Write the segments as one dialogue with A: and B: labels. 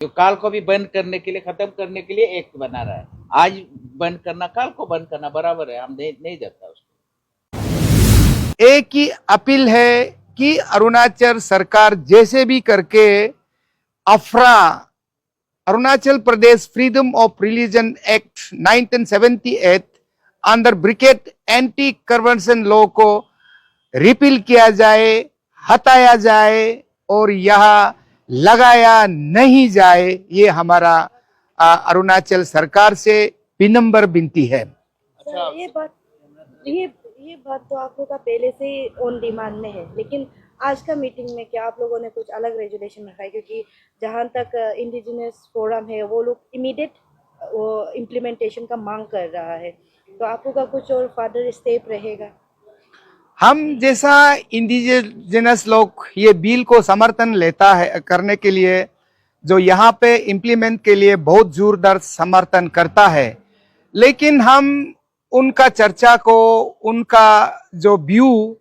A: जो काल को भी बंद करने के लिए, खत्म करने के लिए एक्ट बना रहा है। आज बंद करना, काल को बंद करना बराबर है, हम नहीं देता उसको।
B: एक ही अपील है कि अरुणाचल सरकार जैसे भी करके अफरा Arunachal Pradesh freedom of religion act 1978 under ब्रिकेट एंटी करप्शन लॉ को रिपील किया जाए, हटाया जाए और यह लगाया नहीं जाए। ये हमारा अरुणाचल सरकार से विनम्र विनती है।
C: सर, ये बात तो आप लोग का पहले से ही ऑन डिमांड में है, लेकिन आज का मीटिंग में क्या आप लोगों ने कुछ अलग रेजुलेशन रखा है? क्योंकि जहां तक इंडिजिनस फोरम है वो लोग इमीडिएट इम्प्लीमेंटेशन का मांग कर रहा है, तो आप लोग का कुछ और फर्दर स्टेप रहेगा?
B: हम जैसा इंडिजिनस लोग ये बिल को समर्थन लेता है करने के लिए, जो यहाँ पे इम्प्लीमेंट के लिए बहुत जोरदार समर्थन करता है, लेकिन हम उनका चर्चा को, उनका जो व्यू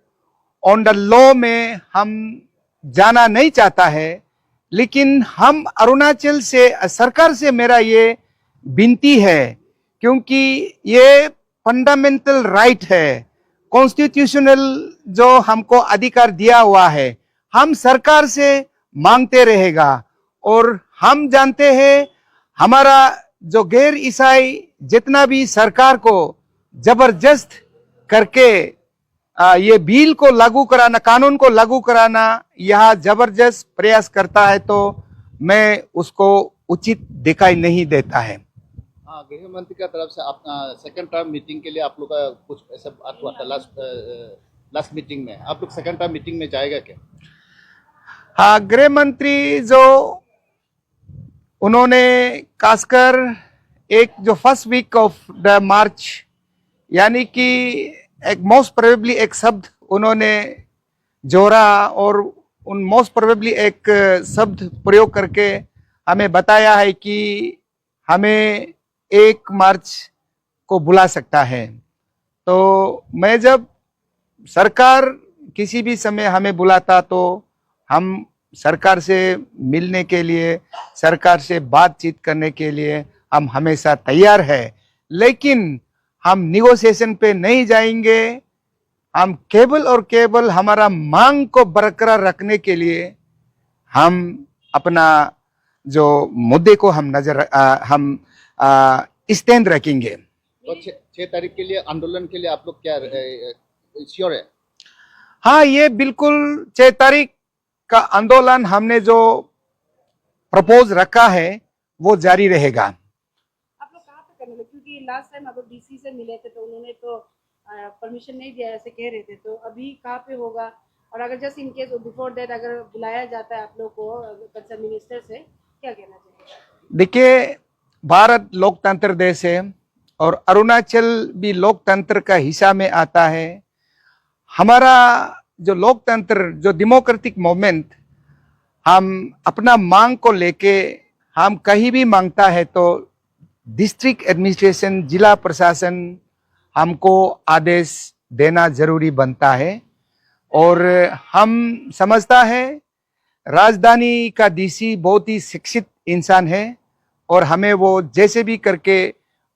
B: ऑन द लॉ में हम जाना नहीं चाहता है। लेकिन हम अरुणाचल से सरकार से मेरा ये विनती है, क्योंकि ये फंडामेंटल राइट है, कॉन्स्टिट्यूशनल जो हमको अधिकार दिया हुआ है, हम सरकार से मांगते रहेगा। और हम जानते हैं हमारा जो गैर ईसाई जितना भी सरकार को जबरदस्त करके ये बिल को लागू कराना, कानून को लागू कराना यह जबरदस्त प्रयास करता है, तो मैं उसको उचित दिखाई नहीं देता है।
D: गृह मंत्री की तरफ से अपना सेकंड टर्म मीटिंग के लिए आप लोग का कुछ ऐसा बात हुआ था लास्ट मीटिंग में, आप लोग सेकंड टर्म मीटिंग में जाएगा क्या?
B: हाँ, गृह मंत्री जो उन्होंने खासकर एक जो फर्स्ट वीक ऑफ द मार्च, यानी कि एक मोस्ट प्रोबेबली एक शब्द उन्होंने जोड़ा और उन मोस्ट प्रोबेबली एक शब्द प्रयोग करके हमें बताया है कि हमें 1 मार्च को बुला सकता है। तो मैं जब सरकार किसी भी समय हमें बुलाता तो हम सरकार से मिलने के लिए, सरकार से बातचीत करने के लिए हम हमेशा तैयार है, लेकिन हम निगोशिएशन पे नहीं जाएंगे। हम केवल और केवल हमारा मांग को बरकरार रखने के लिए हम अपना जो मुद्दे को हम स्टैंड रखेंगे।
D: तो 6 तारीख के लिए आंदोलन के लिए आप लोग क्या श्योर है?
B: हाँ, ये बिल्कुल 6 तारीख का आंदोलन हमने जो प्रपोज रखा है वो जारी रहेगा।
C: आप लोग कहाँ पे करने लगे? क्योंकि लास्ट टाइम आप लोग डीसी से मिले थे तो उन्होंने तो परमिशन नहीं दिया ऐसे कह रहे थे, तो अभी कहाँ पे होगा? और अगर just in case before that अगर बुलाया जाता है आप लोग को कंसर्न मिनिस्टर से, क्या कहना चाहिए?
B: देखिए, भारत लोकतंत्र देश है और अरुणाचल भी लोकतंत्र का हिस्सा में आता है। हमारा जो लोकतंत्र, जो डेमोक्रेटिक मूवमेंट, हम अपना मांग को लेके हम कहीं भी मांगता है तो डिस्ट्रिक्ट एडमिनिस्ट्रेशन, जिला प्रशासन हमको आदेश देना जरूरी बनता है। और हम समझता है राजधानी का डीसी बहुत ही शिक्षित इंसान है और हमें वो जैसे भी करके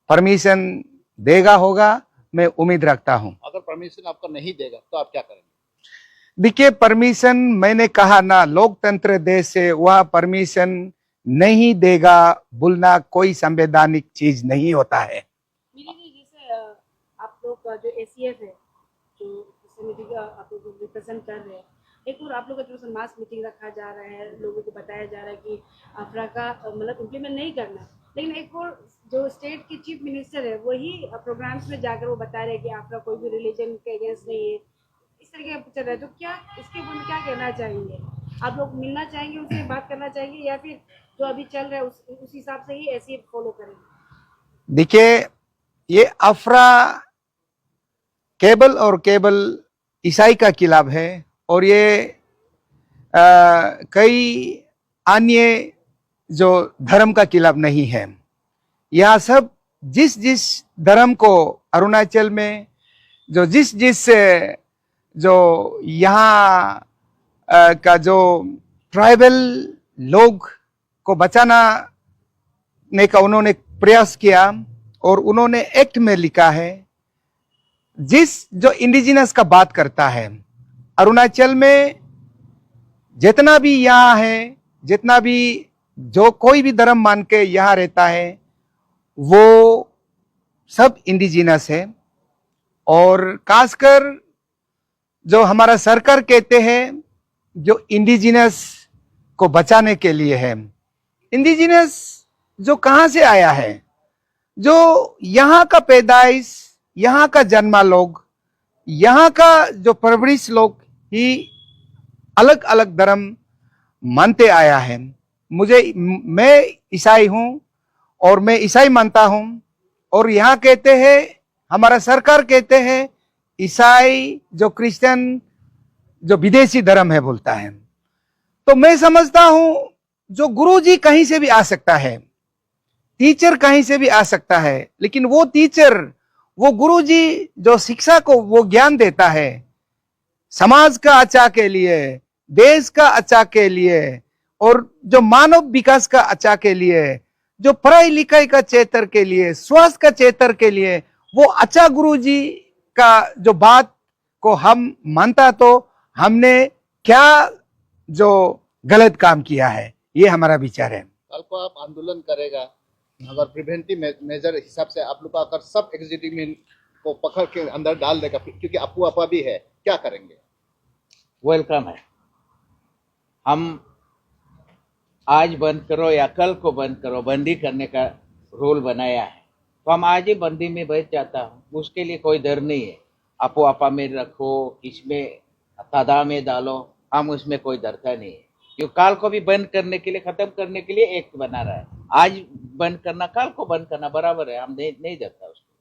B: परमिशन देगा होगा, मैं उम्मीद रखता हूं।
D: अगर परमिशन आपका नहीं देगा तो आप क्या करेंगे?
B: देखिए, परमिशन मैंने कहा ना, लोकतंत्र देश है, वह परमिशन नहीं देगा बोलना कोई संवैधानिक चीज नहीं होता है।
C: जैसे आप लोग का जो एसीएफ है, जो समिति का आप लोग रिप्रेजेंट कर रहे हैं, एक और आप लोग का जो मास मीटिंग रखा जा रहा है, लोगों को बताया जा रहा है कि अफरा का मतलब इम्प्लीमेंट नहीं करना है, लेकिन एक और जो स्टेट की चीफ मिनिस्टर है वही प्रोग्राम्स में जाकर वो बता रहे हैं कि अफरा कोई भी रिलीजन के अगेंस्ट नहीं है, इस तरीके का चल रहा है। तो क्या इसके ऊपर में क्या कहना चाहेंगे? आप लोग मिलना चाहेंगे, उनसे बात करना चाहेंगे, या फिर जो अभी चल रहा है उस हिसाब से ही ऐसे फॉलो करेंगे?
B: देखिए, ये अफरा केवल और केवल ईसाई का खिलाफ है और ये कई अन्य जो धर्म का खिलाफ नहीं है। यह सब जिस धर्म को अरुणाचल में जिस जो यहाँ का जो ट्राइबल लोग को बचाने का उन्होंने प्रयास किया और उन्होंने एक्ट में लिखा है, जो इंडिजिनस का बात करता है, अरुणाचल में जितना भी यहाँ है, जितना भी जो कोई भी धर्म मान के यहाँ रहता है, वो सब इंडिजिनस है। और खासकर जो हमारा सरकार कहते हैं, जो इंडिजिनस को बचाने के लिए है। इंडिजिनस जो कहाँ से आया है, जो यहाँ का पैदाइश, यहाँ का जन्मा लोग, यहाँ का जो परवरिश लोग ही अलग अलग धर्म मानते आया है। मैं ईसाई हूँ और मैं ईसाई मानता हूँ, और यहाँ कहते हैं, हमारा सरकार कहते हैं ईसाई जो क्रिश्चियन जो विदेशी धर्म है बोलता है। तो मैं समझता हूं जो गुरुजी कहीं से भी आ सकता है, टीचर कहीं से भी आ सकता है, लेकिन वो टीचर, वो गुरुजी जो शिक्षा को वो ज्ञान देता है, समाज का अच्छा के लिए, देश का अच्छा के लिए, और जो मानव विकास का अच्छा के लिए, जो पढ़ाई लिखाई का क्षेत्र के लिए, स्वास्थ्य का क्षेत्र के लिए, वो अच्छा गुरुजी का जो बात को हम मानता, तो हमने क्या जो गलत काम किया है, ये हमारा विचार है।
D: कल को आप आंदोलन करेगा, अगर प्रिवेंटिव मेजर हिसाब से आप लोग का अगर सब एग्जीक्यूटिव को पकड़ के अंदर डाल देगा, क्योंकि अफवाह आपा भी है, क्या करेंगे?
A: वेलकम है। हम आज बंद करो या कल को बंद करो, बंदी करने का रूल बनाया है, तो हम आज ही बंदी में बैठ जाता हूँ। उसके लिए कोई डर नहीं है। आपो आपा में रखो, किसमें तादाद में डालो, हम उसमें कोई डरता नहीं है। क्यों काल को भी बंद करने के लिए, खत्म करने के लिए एक्ट बना रहा है। आज बंद करना, काल को बंद करना बराबर है, हम नहीं डरता उसको।